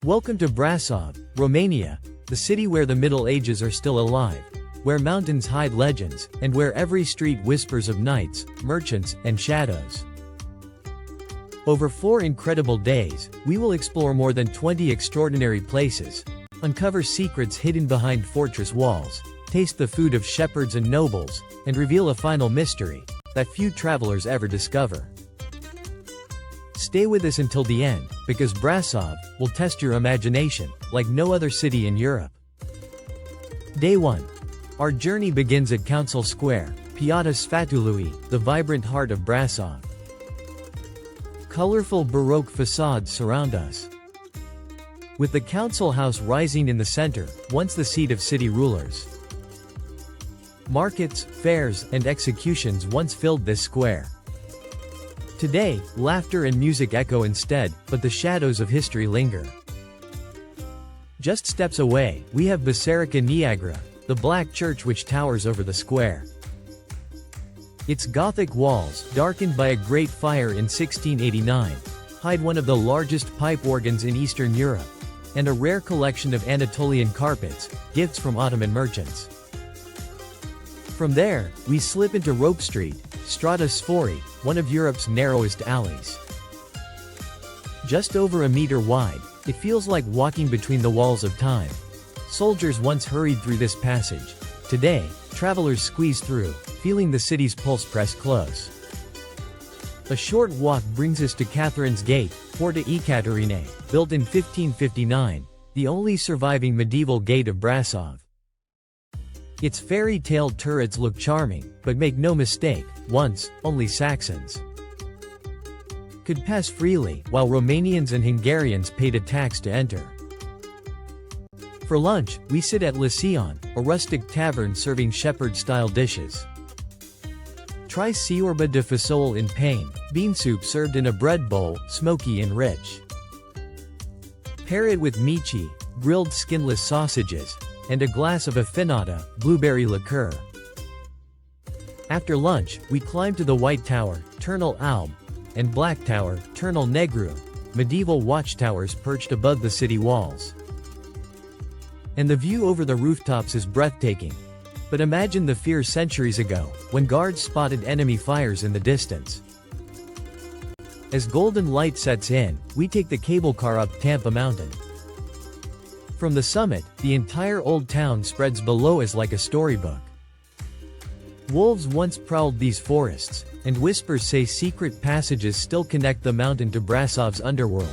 Welcome to Brasov, Romania, the city where the Middle Ages are still alive, where mountains hide legends, and where every street whispers of knights, merchants, and shadows. Over 4 incredible days, we will explore more than 20 extraordinary places, uncover secrets hidden behind fortress walls, taste the food of shepherds and nobles, and reveal a final mystery that few travelers ever discover. Stay with us until the end, because Brasov will test your imagination like no other city in Europe. Day 1. Our journey begins at Council Square, Piața Sfatului, the vibrant heart of Brasov. Colorful Baroque facades surround us, with the council house rising in the center, once the seat of city rulers. Markets, fairs, and executions once filled this square. Today, laughter and music echo instead, but the shadows of history linger. Just steps away, we have Biserica Niagara, the black church which towers over the square. Its Gothic walls, darkened by a great fire in 1689, hide one of the largest pipe organs in Eastern Europe, and a rare collection of Anatolian carpets, gifts from Ottoman merchants. From there, we slip into Rope Street, Strada Sfori, one of Europe's narrowest alleys. Just over a meter wide, it feels like walking between the walls of time. Soldiers once hurried through this passage. Today, travelers squeeze through, feeling the city's pulse press close. A short walk brings us to Catherine's Gate, Porta Ekaterinae, built in 1559, the only surviving medieval gate of Brasov. Its fairy tale turrets look charming, but make no mistake, once, only Saxons could pass freely, while Romanians and Hungarians paid a tax to enter. For lunch, we sit at Le Sion, a rustic tavern serving shepherd-style dishes. Try ciorba de fasole in pain, bean soup served in a bread bowl, smoky and rich. Pair it with mici, grilled skinless sausages, and a glass of affinata, blueberry liqueur. After lunch, we climb to the White Tower, Turnul Alb, and Black Tower, Turnul Negru, medieval watchtowers perched above the city walls. And the view over the rooftops is breathtaking. But imagine the fear centuries ago, when guards spotted enemy fires in the distance. As golden light sets in, we take the cable car up Tâmpa Mountain. From the summit, the entire old town spreads below us like a storybook. Wolves once prowled these forests, and whispers say secret passages still connect the mountain to Brasov's underworld.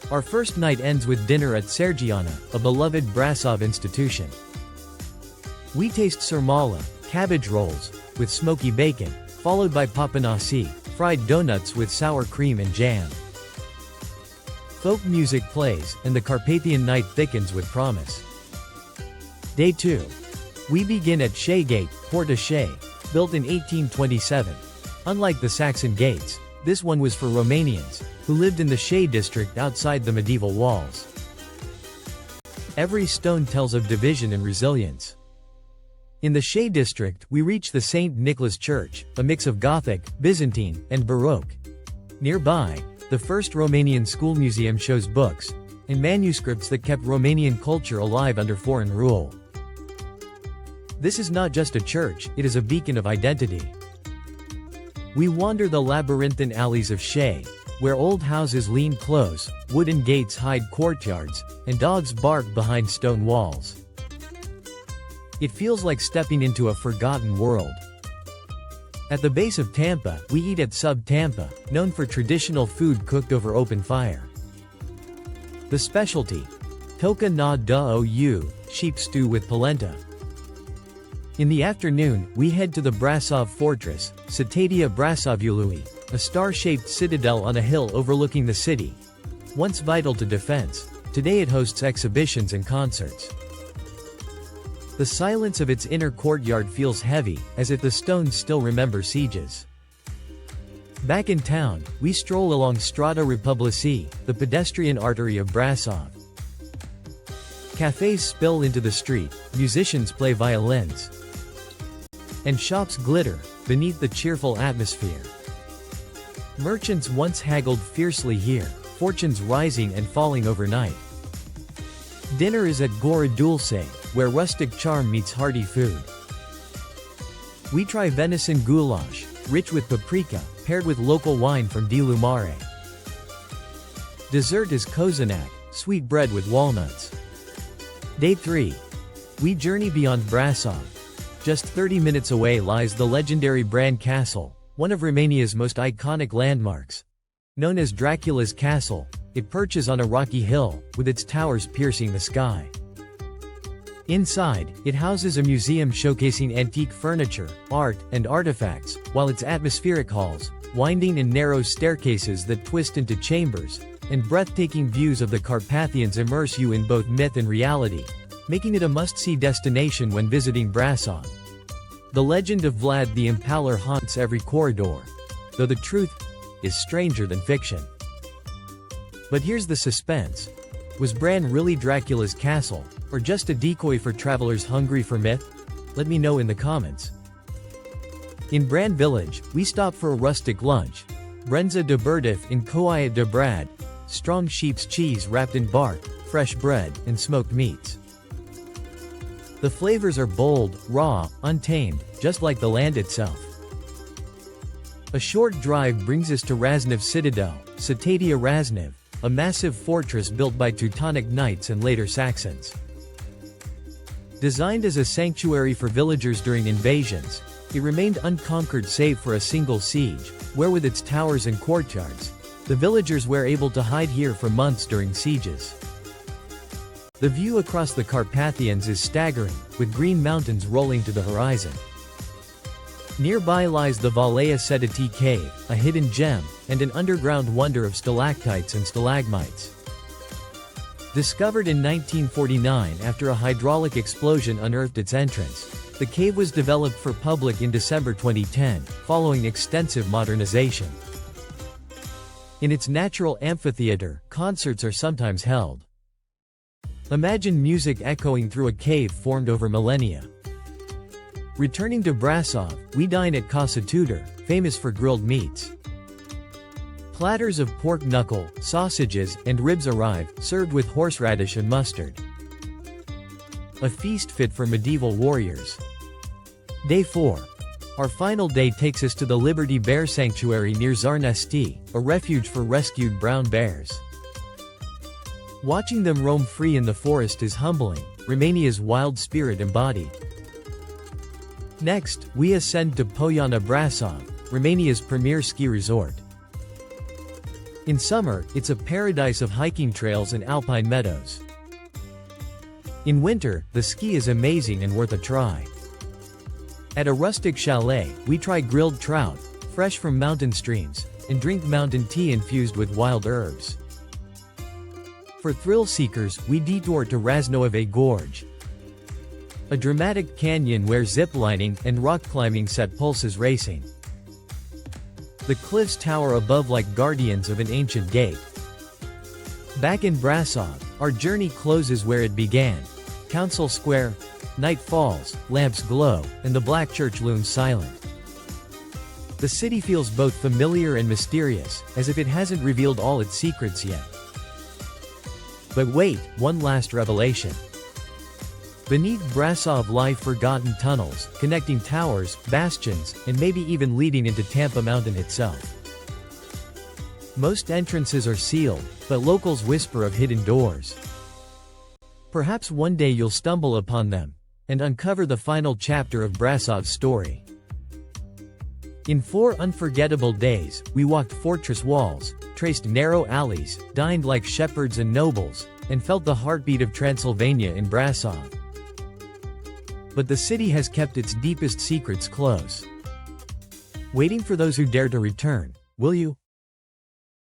Our first night ends with dinner at Sergiana, a beloved Brasov institution. We taste sarmale, cabbage rolls, with smoky bacon, followed by papanasi, fried donuts with sour cream and jam. Folk music plays, and the Carpathian night thickens with promise. Day 2. We begin at Shea Gate, Porta Shea, built in 1827. Unlike the Saxon gates, this one was for Romanians, who lived in the Shea district outside the medieval walls. Every stone tells of division and resilience. In the Shea district, we reach the St. Nicholas Church, a mix of Gothic, Byzantine, and Baroque. Nearby, the first Romanian school museum shows books and manuscripts that kept Romanian culture alive under foreign rule. This is not just a church, it is a beacon of identity. We wander the labyrinthine alleys of Shea, where old houses lean close, wooden gates hide courtyards, and dogs bark behind stone walls. It feels like stepping into a forgotten world. At the base of Tâmpa, we eat at Sub Tâmpa, known for traditional food cooked over open fire. The specialty, toca na dou, sheep stew with polenta. In the afternoon, we head to the Brasov fortress, Citatea Brasovului, a star-shaped citadel on a hill overlooking the city. Once vital to defense, today it hosts exhibitions and concerts. The silence of its inner courtyard feels heavy, as if the stones still remember sieges. Back in town, we stroll along Strada Republici, the pedestrian artery of Brasov. Cafes spill into the street, musicians play violins, and shops glitter beneath the cheerful atmosphere. Merchants once haggled fiercely here, fortunes rising and falling overnight. Dinner is at Gora Dulce, where rustic charm meets hearty food. We try venison goulash, rich with paprika, paired with local wine from Di Lumare. Dessert is kozanak, sweet bread with walnuts. Day 3. We journey beyond Brasov. Just 30 minutes away lies the legendary Bran Castle, one of Romania's most iconic landmarks. Known as Dracula's castle, it perches on a rocky hill, with its towers piercing the sky. Inside, it houses a museum showcasing antique furniture, art, and artifacts, while its atmospheric halls, winding and narrow staircases that twist into chambers, and breathtaking views of the Carpathians immerse you in both myth and reality, making it a must-see destination when visiting Brasov. The legend of Vlad the Impaler haunts every corridor, though the truth is stranger than fiction. But here's the suspense. Was Bran really Dracula's castle, or just a decoy for travelers hungry for myth? Let me know in the comments. In Bran village, we stop for a rustic lunch. Brenza de Burdif in Koia de Brad, strong sheep's cheese wrapped in bark, fresh bread, and smoked meats. The flavors are bold, raw, untamed, just like the land itself. A short drive brings us to Râșnov Citadel, Citatea Râșnov, a massive fortress built by Teutonic Knights and later Saxons. Designed as a sanctuary for villagers during invasions, it remained unconquered save for a single siege, where with its towers and courtyards, the villagers were able to hide here for months during sieges. The view across the Carpathians is staggering, with green mountains rolling to the horizon. Nearby lies the Valea Sedati cave, a hidden gem, and an underground wonder of stalactites and stalagmites. Discovered in 1949 after a hydraulic explosion unearthed its entrance, the cave was developed for public in December 2010, following extensive modernization. In its natural amphitheater, concerts are sometimes held. Imagine music echoing through a cave formed over millennia. Returning to Brasov, we dine at Casa Tudor, famous for grilled meats. Platters of pork knuckle, sausages, and ribs arrive, served with horseradish and mustard. A feast fit for medieval warriors. Day 4. Our final day takes us to the Liberty Bear Sanctuary near Zarnesti, a refuge for rescued brown bears. Watching them roam free in the forest is humbling, Romania's wild spirit embodied. Next, we ascend to Poiana Brasov, Romania's premier ski resort. In summer, it's a paradise of hiking trails and alpine meadows. In winter, the ski is amazing and worth a try. At a rustic chalet, we try grilled trout, fresh from mountain streams, and drink mountain tea infused with wild herbs. For thrill seekers, we detour to Râșnov Gorge, a dramatic canyon where ziplining and rock climbing set pulses racing. The cliffs tower above like guardians of an ancient gate. Back in Brasov, our journey closes where it began. Council Square, night falls, lamps glow, and the black church looms silent. The city feels both familiar and mysterious, as if it hasn't revealed all its secrets yet. But wait, one last revelation. Beneath Brasov lie forgotten tunnels, connecting towers, bastions, and maybe even leading into Tâmpa Mountain itself. Most entrances are sealed, but locals whisper of hidden doors. Perhaps one day you'll stumble upon them, and uncover the final chapter of Brasov's story. In 4 unforgettable days, we walked fortress walls, traced narrow alleys, dined like shepherds and nobles, and felt the heartbeat of Transylvania in Brasov. But the city has kept its deepest secrets close. Waiting for those who dare to return, will you?